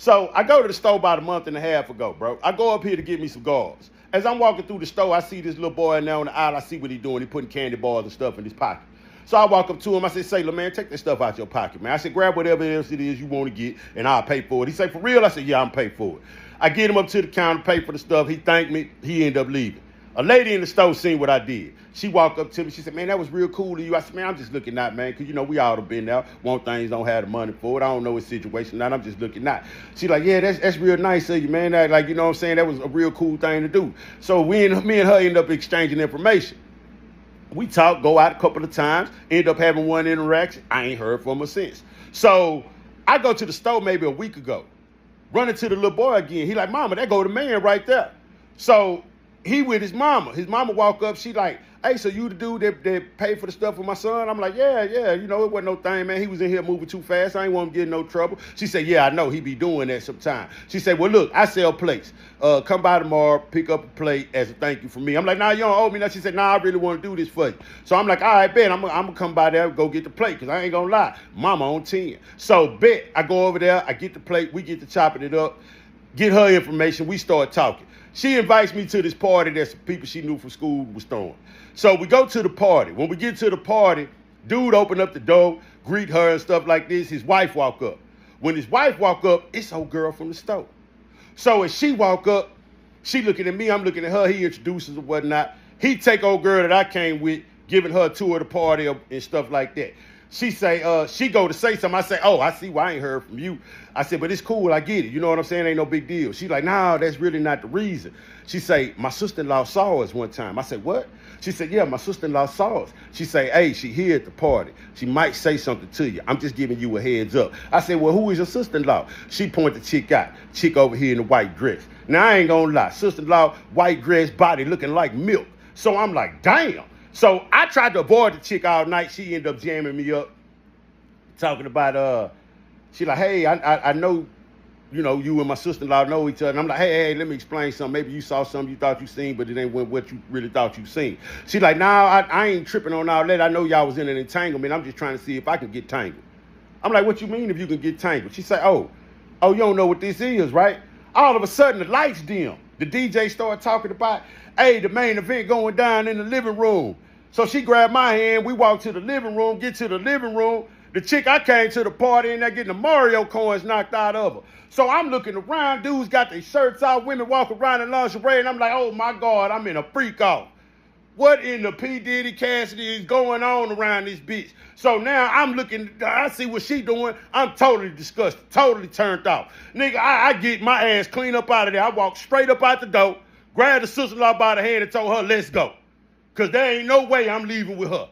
So I go to the store about a month and a half ago, bro. I go up here to get me some gauze. As I'm walking through the store, I see this little boy in there on the aisle. I see what he's doing. He's putting candy bars and stuff in his pocket. So I walk up to him. I say, Sailor, man, take that stuff out your pocket, man. I said, grab whatever else it is you want to get, and I'll pay for it. He said, for real? I said, yeah, I'm pay for it. I get him up to the counter, pay for the stuff. He thanked me. He ended up leaving. A lady in the store seen what I did. She walked up to me. She said, man, that was real cool of you. I said, man, I'm just looking out, man, because, we all have been there. One things don't have the money for it. I don't know his situation. Now I'm just looking out. She like, yeah, that's real nice of you, man. That, like, you know what I'm saying? That was a real cool thing to do. So me and her end up exchanging information. We talk, go out a couple of times, end up having one interaction. I ain't heard from her since. So I go to the store maybe a week ago, run into the little boy again. He like, mama, that go the man right there. So he with his mama. His mama walk up. She like, hey, so you the dude that paid for the stuff for my son? I'm like, yeah. It wasn't no thing, man. He was in here moving too fast. I ain't want him to get in no trouble. She said, yeah, I know. He be doing that sometime. She said, well, look, I sell plates. Come by tomorrow, pick up a plate as a thank you for me. I'm like, nah, you don't owe me nothing. She said, nah, I really want to do this for you. So I'm like, all right, bet. I'm going to come by there and go get the plate because I ain't going to lie. Mama on 10. So bet. I go over there. I get the plate. We get to chopping it up. Get her information. We start talking. She invites me to this party that some people she knew from school was throwing. So we go to the party. When we get to the party, dude open up the door, greet her and stuff like this. His wife walk up. When his wife walk up, it's old girl from the store. So as she walk up, she looking at me, I'm looking at her. He introduces or whatnot. He take old girl that I came with, giving her a tour of the party and stuff like that. She say, she go to say something. I say, oh, I see why I ain't heard from you. I said, but it's cool. I get it. You know what I'm saying? Ain't no big deal. She like, nah, that's really not the reason. She say, my sister-in-law saw us one time. I said, what? She said, yeah, my sister-in-law saw us. She say, hey, she here at the party. She might say something to you. I'm just giving you a heads up. I said, well, who is your sister-in-law? She pointed the chick out. Chick over here in the white dress. Now, I ain't gonna lie. Sister-in-law, white dress, body looking like milk. So I'm like, damn. So I tried to avoid the chick all night. She ended up jamming me up, talking about, she like, hey, I know, you and my sister-in-law know each other. And I'm like, hey, let me explain something. Maybe you saw something you thought you seen, but it ain't what you really thought you seen. She like, nah, I ain't tripping on all that. I know y'all was in an entanglement. I'm just trying to see if I can get tangled. I'm like, what you mean if you can get tangled? She say, oh, you don't know what this is, right? All of a sudden, the lights dim. The DJ started talking about, hey, the main event going down in the living room. So she grabbed my hand. We walked to the living room, get to the living room. The chick I came to the party and they're getting the Mario coins knocked out of her. So I'm looking around. Dudes got their shirts out. Women walk around in lingerie. And I'm like, oh, my God, I'm in a freak off. What in the P. Diddy Cassidy is going on around this bitch? So now I'm looking. I see what she doing. I'm totally disgusted. Totally turned off. Nigga, I get my ass clean up out of there. I walk straight up out the door, grabbed the sister-in-law by the hand and told her, let's go. Because there ain't no way I'm leaving with her.